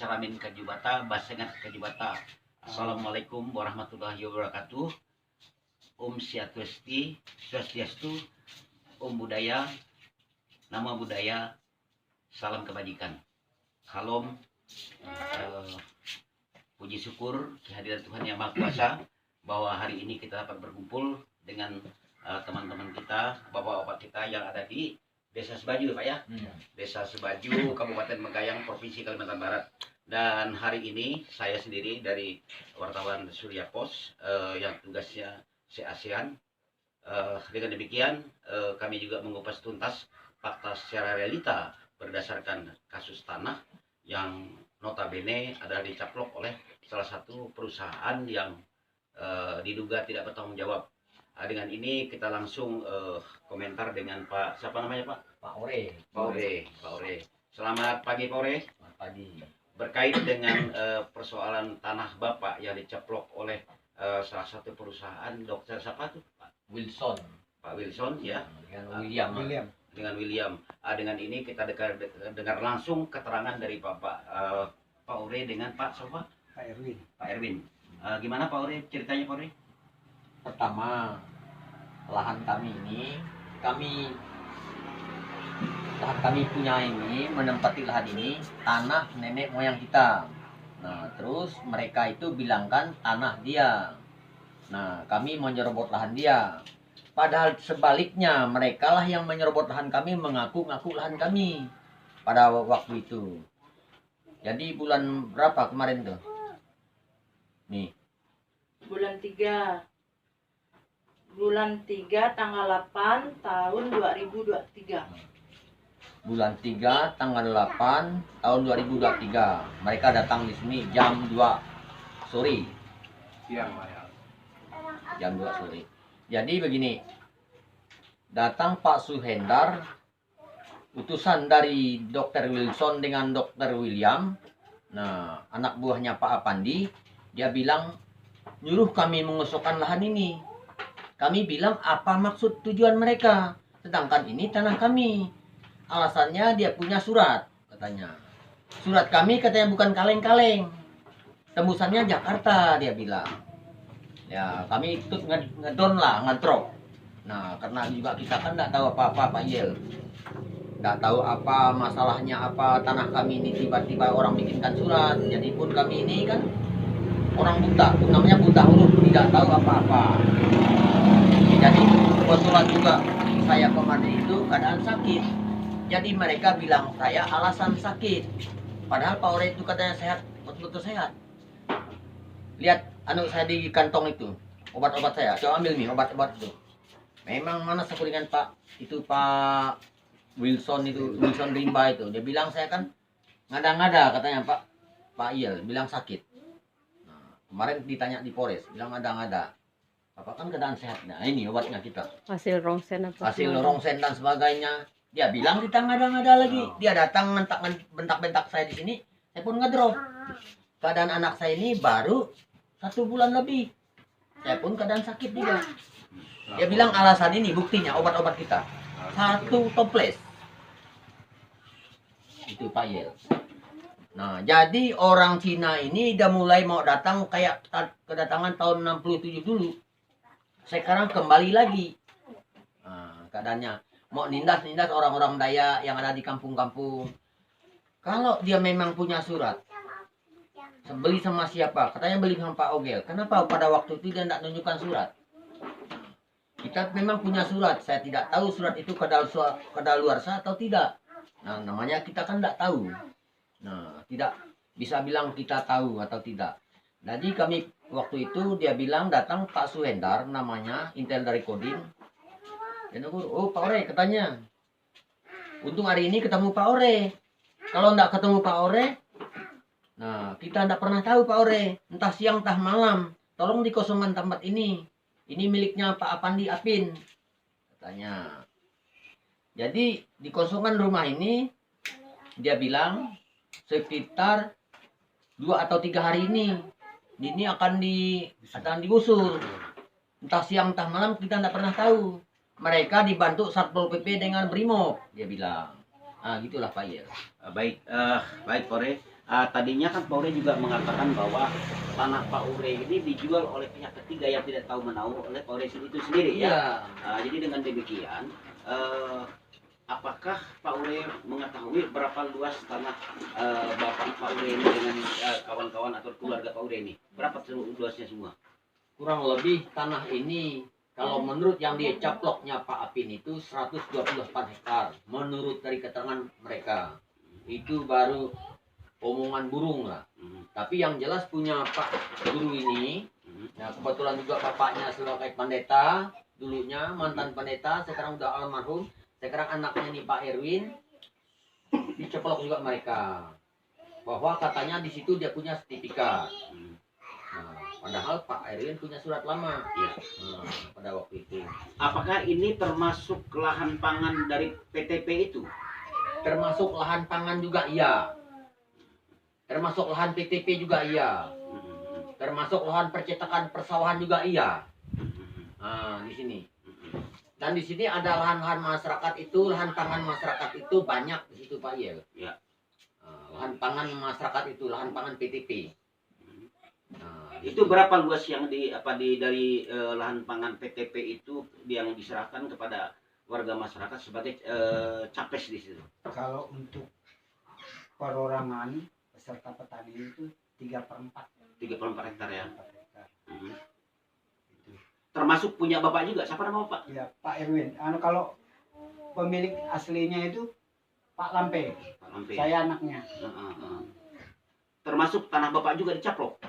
Saramin Kajubata, Basengat Kajubata. Assalamualaikum warahmatullahi wabarakatuh. Swastiastu, Budaya, Nama Budaya, Salam Kebajikan. Halom, puji syukur kehadiran Tuhan Yang Maha Kuasa bahwa hari ini kita dapat berkumpul dengan teman-teman kita, bapak-bapak kita yang ada di Desa Sebaju, Pak ya. Desa Sebaju, Kabupaten Megayang, Provinsi Kalimantan Barat. Dan hari ini saya sendiri dari wartawan Surya Pos yang tugasnya se-ASEAN. Dengan demikian kami juga mengupas tuntas fakta secara realita berdasarkan kasus tanah yang notabene adalah dicaplok oleh salah satu perusahaan yang diduga tidak bertanggung jawab. Dengan ini kita langsung komentar dengan Pak, siapa namanya Pak? Pak Ore. Pak Ore. Selamat pagi Pak Ore. Selamat pagi. Berkait dengan persoalan tanah Bapak yang diceplok oleh salah satu perusahaan dokter siapa tuh Pak? Wilson. Pak Wilson ya. Dengan William. Dengan William. Dengan ini kita dengar langsung keterangan dari Pak Ore dengan Pak siapa? Pak Erwin. Pak Erwin. Gimana Pak Ore ceritanya Pak Ore? Pertama, lahan kami punya ini, menempati lahan ini tanah nenek moyang kita. Nah, terus mereka itu bilangkan tanah dia. Nah, kami mau nyerobot lahan dia. Padahal sebaliknya, mereka lah yang menyerobot lahan kami, mengaku-ngaku lahan kami pada waktu itu. Jadi bulan berapa kemarin tuh? Nih. Bulan 3 tanggal 8 tahun 2023. Bulan 3 tanggal 8 tahun 2023. Mereka datang di sini jam 2 sore. Siang, Pak ya. Jam 2 sore. Jadi begini. Datang Pak Suhendar, utusan dari Dr. Wilson dengan Dr. William. Nah, anak buahnya Pak Apandi, dia bilang nyuruh kami mengusulkan lahan ini. Kami bilang apa maksud tujuan mereka, sedangkan ini tanah kami. Alasannya dia punya surat, katanya. Surat kami katanya bukan kaleng-kaleng. Tembusannya Jakarta, dia bilang. Ya, kami ikut ngedon lah, ngedrop. Nah, karena juga kita kan nggak tahu apa-apa, Pak Yel. Nggak tahu apa masalahnya, apa tanah kami ini tiba-tiba orang bikinkan surat. Jadi pun kami ini kan orang buta, namanya buta huruf, tidak tahu apa-apa. Jadi kebetulan juga saya kemarin itu keadaan sakit. Jadi mereka bilang saya alasan sakit. Padahal Pak Ore itu katanya sehat, betul-betul sehat. Lihat anu saya di kantong itu, obat-obat saya. Coba ambil nih obat-obat itu. Memang mana sekuringan Pak itu Pak Wilson itu, Wilson Rimba itu. Dia bilang saya kan ngada-ngada katanya Pak Iel bilang sakit. Nah, kemarin ditanya di Polres, bilang ngada-ngada. Apa kan keadaan sehat. Nah, ini obatnya kita. Hasil rongsen apa? Hasil rongsen dan sebagainya. Dia bilang kita ngada-ngada lagi. Dia datang bentak-bentak saya di sini. Saya pun ngedrop. Keadaan anak saya ini baru 1 bulan lebih. Saya pun keadaan sakit juga. Dia bilang alasan ini buktinya obat-obat kita. 1 toples. Itu Pak Yel. Nah, jadi orang Cina ini udah mulai mau datang kayak kedatangan tahun 67 dulu. Sekarang kembali lagi. Nah, keadaannya mau nindas orang-orang Dayak yang ada di kampung-kampung. Kalau dia memang punya surat, beli sama siapa? Katanya beli sama Pak Ogel. Kenapa pada waktu itu dia tidak menunjukkan surat? Kita memang punya surat. Saya tidak tahu surat itu kadaluarsa atau tidak. Nah, namanya kita kan tidak tahu. Nah, tidak bisa bilang kita tahu atau tidak. Jadi kami waktu itu dia bilang datang Pak Suhendar namanya, intel dari Kodim. Dan aku, oh Pak Ore katanya. Untung hari ini ketemu Pak Ore. Kalau enggak ketemu Pak Ore, nah kita enggak pernah tahu Pak Ore. Entah siang entah malam. Tolong dikosongkan tempat ini. Ini miliknya Pak Apandi Apin. Katanya. Jadi dikosongkan rumah ini. Dia bilang sekitar 2 atau 3 hari ini. Ini akan digusur. Entah siang entah malam kita tidak pernah tahu. Mereka dibantu Satpol PP dengan Brimob, dia bilang. Nah, gitulah Pak Yel. Baik Pak Ore. tadinya kan Pak Ure juga mengatakan bahwa tanah Pak Ure ini dijual oleh pihak ketiga yang tidak tahu menahu oleh Pak Ure itu sendiri ya. Jadi dengan demikian, apakah Pak Ure mengetahui berapa luas tanah Bapak Pak Ure ini dengan kawan-kawan atau keluarga Pak Ure ini? Berapa luasnya semua? Kurang lebih tanah ini kalau menurut yang dicaploknya Pak Apin itu 128 hektar. Menurut dari keterangan mereka. Itu baru omongan burung lah. Tapi yang jelas punya Pak Guru ini, nah kebetulan juga bapaknya sebagai pendeta, dulunya mantan pendeta, sekarang udah almarhum. Sekarang anaknya nih Pak Erwin, diceplok juga mereka. Bahwa katanya di situ dia punya sertifikat. Nah, padahal Pak Erwin punya surat lama Ya. pada waktu itu. Apakah ini termasuk lahan pangan dari PTP itu? Termasuk lahan pangan juga iya. Termasuk lahan PTP juga iya. Termasuk lahan percetakan persawahan juga iya. Nah, di sini. Dan di sini ada lahan-lahan masyarakat itu, lahan pangan masyarakat itu banyak di situ Pak Yel. Ya. Lahan pangan masyarakat itu, lahan pangan PTP. Itu berapa luas yang dari lahan pangan PTP itu yang diserahkan kepada warga masyarakat sebagai capes di situ? Kalau untuk perorangan peserta petani itu 3/4 3/4 hektar ya. hektar. Itu. Termasuk punya Bapak juga. Siapa nama Bapak? Ya, Pak Erwin. Kalau pemilik aslinya itu Pak Lampe. Pak Lampe. Saya anaknya. Termasuk tanah Bapak juga dicaplok.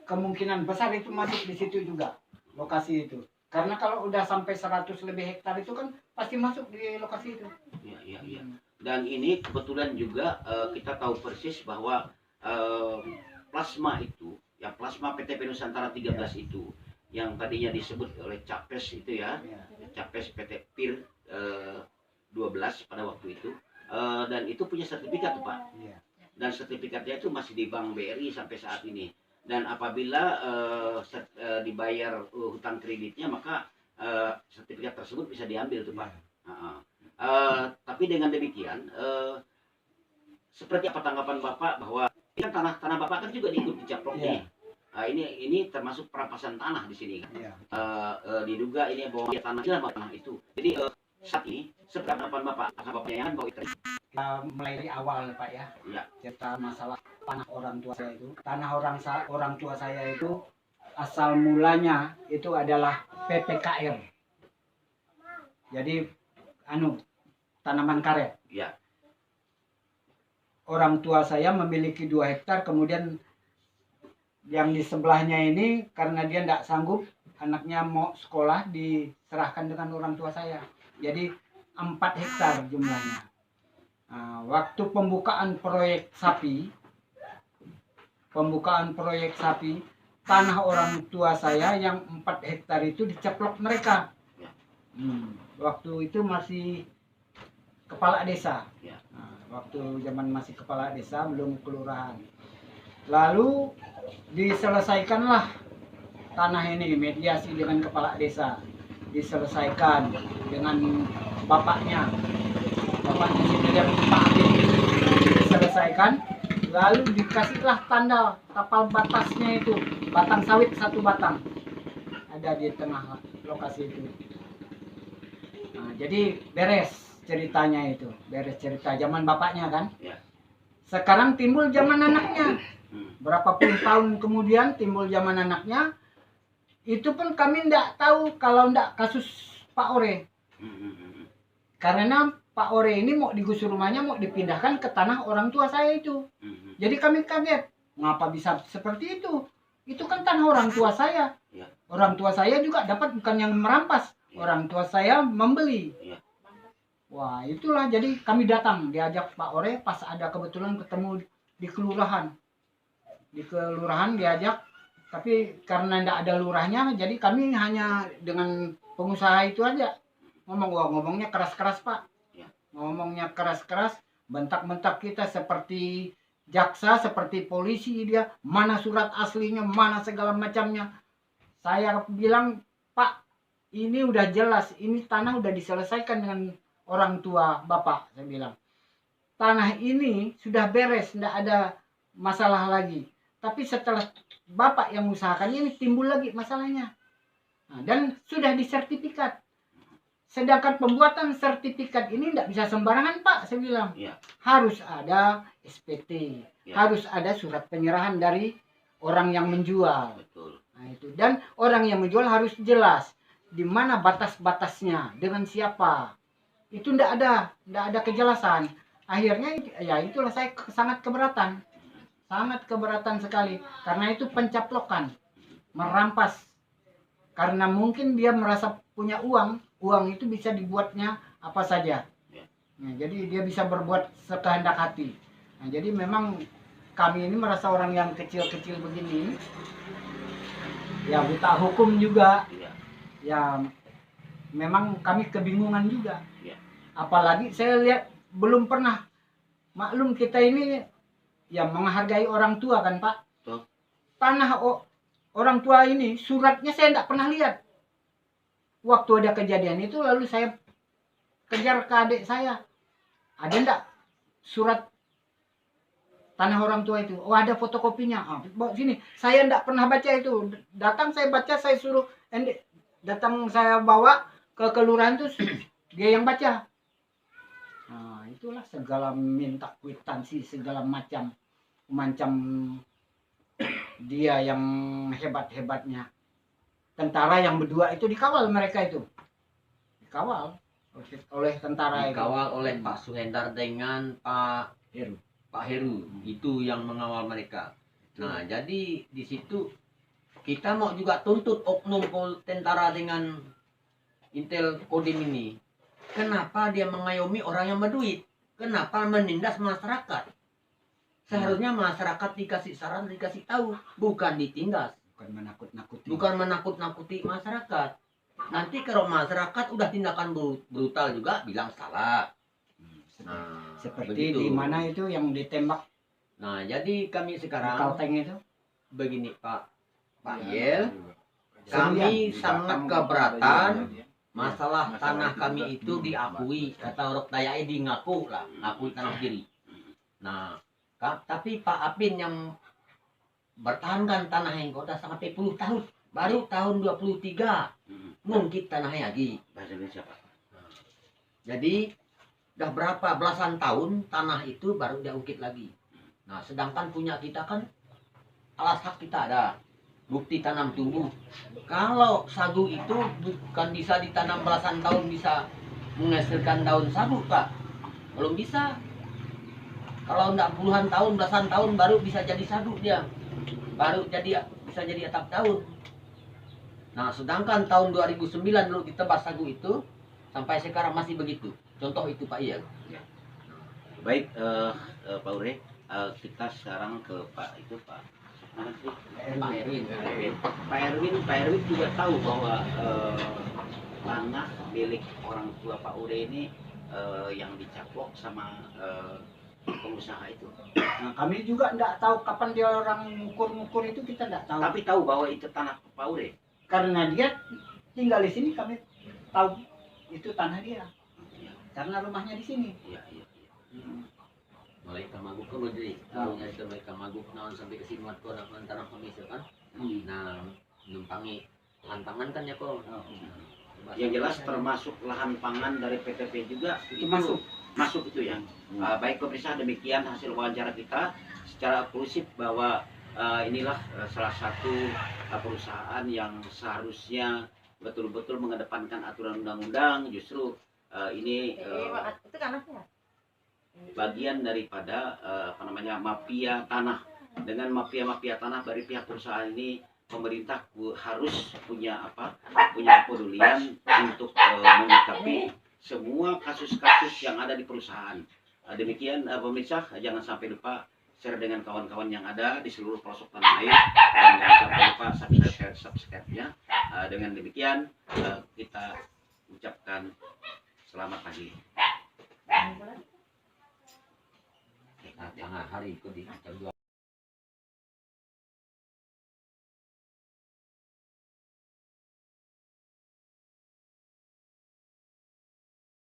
Kemungkinan besar itu masuk di situ juga, lokasi itu. Karena kalau udah sampai 100 lebih hektar itu kan pasti masuk di lokasi itu. Iya. Dan ini kebetulan juga kita tahu persis bahwa plasma itu, ya plasma PTP Nusantara 13 itu, yang tadinya disebut oleh Capes itu ya, Capes PT PIR 12 pada waktu itu, dan itu punya sertifikat tuh Pak. Iya. Dan sertifikatnya itu masih di Bank BRI sampai saat ini. Dan apabila dibayar hutang kreditnya, maka sertifikat tersebut bisa diambil tuh Pak. Tapi dengan demikian, seperti apa tanggapan Bapak bahwa ini kan tanah Bapak kan juga diikut dicaplok nih. Ini termasuk perampasan tanah di sini. Iya. Diduga ini bahwa tanah itu. Jadi saat ini seperti tanggapan Bapak, apakah Bapak yang bahwa itu? Kita mulai dari awal Pak ya. Iya. Cerita masalah tanah orang tua saya itu. Tanah orang tua saya itu asal mulanya itu adalah PPKR. Jadi tanaman karet. Iya. Orang tua saya memiliki 2 hektar, kemudian yang di sebelahnya ini karena dia tidak sanggup, anaknya mau sekolah, diserahkan dengan orang tua saya. Jadi 4 hektar jumlahnya. Nah, waktu pembukaan proyek sapi, tanah orang tua saya yang 4 hektar itu diceplok mereka. Waktu itu masih kepala desa. Nah, waktu zaman masih kepala desa, belum kelurahan. Lalu diselesaikanlah tanah ini, mediasi dengan kepala desa. Diselesaikan dengan bapaknya sendiri yang Pak Apin. Diselesaikan, lalu dikasihlah tanda kapal batasnya itu, batang sawit 1 batang. Ada di tengah lokasi itu. Nah, jadi beres ceritanya itu, beres cerita zaman bapaknya kan. Ya. Sekarang timbul zaman anaknya. Berapapun tahun kemudian timbul zaman anaknya. Itu pun kami tidak tahu kalau tidak kasus Pak Ore. Karena Pak Ore ini mau digusur rumahnya, mau dipindahkan ke tanah orang tua saya itu. Jadi kami kaget, ngapa bisa seperti itu? Itu kan tanah orang tua saya. Ya. Orang tua saya juga dapat, bukan yang merampas. Ya. Orang tua saya membeli. Ya. Wah, itulah jadi kami datang, diajak Pak Ore pas ada kebetulan ketemu di kelurahan. Di kelurahan diajak, tapi karena tidak ada lurahnya, jadi kami hanya dengan pengusaha itu aja. Ngomongnya keras-keras Pak. Ya. Ngomongnya keras-keras, bentak-bentak kita seperti jaksa, seperti polisi dia. Mana surat aslinya, mana segala macamnya. Saya bilang, Pak, ini udah jelas, ini tanah udah diselesaikan dengan orang tua Bapak. Saya bilang, tanah ini sudah beres, tidak ada masalah lagi. Tapi setelah Bapak yang usahakan ini timbul lagi masalahnya. Nah, dan sudah disertifikat. Sedangkan pembuatan sertifikat ini tidak bisa sembarangan, Pak, saya bilang. Iya. Harus ada SPT, Ya. harus ada surat penyerahan dari orang yang menjual. Betul. Nah, itu. Dan orang yang menjual harus jelas di mana batas-batasnya, dengan siapa. Itu tidak ada kejelasan. Akhirnya ya itulah saya sangat keberatan. Sangat keberatan sekali karena itu pencaplokan, merampas. Karena mungkin dia merasa punya uang itu bisa dibuatnya apa saja. Nah, jadi dia bisa berbuat sekehendak hati. Nah, jadi memang kami ini merasa orang yang kecil-kecil begini, ya buta hukum juga, Iya. ya memang kami kebingungan juga. Iya. Apalagi saya lihat belum pernah, maklum kita ini ya menghargai orang tua kan, Pak. Betul. Tanah orang tua ini suratnya saya tidak pernah lihat. Waktu ada kejadian itu lalu saya kejar ke adik saya. Ada enggak surat tanah orang tua itu? Oh, ada fotokopinya. Bawa sini. Saya enggak pernah baca itu. Datang saya baca, saya suruh datang saya bawa ke kelurahan itu dia yang baca. Nah, itulah segala minta kwitansi segala macam dia yang hebat-hebatnya. Tentara yang berdua itu dikawal mereka itu. Dikawal oleh tentara Dikawal oleh Pak Suhendar dengan Pak Heru. Itu yang mengawal mereka. Nah, jadi di situ kita mau juga tuntut oknum tentara dengan Intel Kodim ini. Kenapa dia mengayomi orang yang berduit? Kenapa menindas masyarakat? Seharusnya masyarakat dikasih saran, dikasih tahu, bukan ditindas. bukan menakut-nakuti. Bukan menakut-nakuti masyarakat. Nanti kalau masyarakat udah tindakan brutal juga bilang salah. Nah, Seperti begitu. di mana itu yang ditembak Nah, jadi kami di sekarang Kalteng itu. begini Pak Ya. Yel, kami sangat keberatan masalah tanah kami itu diakui, kata orang Dayak di ngaku lah, ngakui tanah diri. Nah, tapi Pak Apin yang bertahankan tanah yang kota sampai 10 tahun, baru tahun 23 ngungkit tanahnya lagi. Bahasa Indonesia, Pak. Jadi udah berapa belasan tahun tanah itu baru dia ungkit lagi. Nah, sedangkan punya kita kan alas hak kita ada, bukti tanam tumbuh. Kalau sagu itu bukan bisa ditanam belasan tahun bisa menghasilkan daun sagu, Pak. Belum bisa. Kalau enggak puluhan tahun, belasan tahun baru bisa jadi sagu dia. Baru bisa jadi atap daun. Nah, sedangkan tahun 2009 dulu ditebas sagu itu sampai sekarang masih begitu. Contoh itu Pak Iya. Baik, Pak Ure, kita sekarang ke Pak mana sih? Pak Erwin. Pak Erwin juga tahu bahwa tanah milik orang tua Pak Ure ini yang dicaplok sama pengusaha itu. Nah, kami juga tidak tahu kapan dia orang ngukur-ngukur itu, kita tidak tahu. Tapi tahu bahwa itu tanah Pak Ure. Karena dia tinggal di sini kami tahu itu tanah dia. Karena rumahnya di sini. Iya. Mulai kamaguk kan jadi. Kalau nyari ke mulai kamaguk naon sampai ke sini ko antara kami kan. Nah, numpangi lahan pangan kan ya kok. Yang jelas termasuk lahan pangan dari PTP juga Itu masuk itu ya. Baik pemirsa, demikian hasil wawancara kita secara eksklusif bahwa inilah salah satu perusahaan yang seharusnya betul-betul mengedepankan aturan undang-undang. Justru ini itu kanasnya. bagian daripada mafia tanah. Dengan mafia tanah dari pihak perusahaan ini, pemerintah harus punya kepedulian untuk menyikapi semua kasus-kasus yang ada di perusahaan. Demikian pemirsa, jangan sampai lupa share dengan kawan-kawan yang ada di seluruh pelosok tanah air, dan jangan sampai lupa subscribe-nya. Dengan demikian kita ucapkan selamat pagi. Tengah hari itu di jam 2.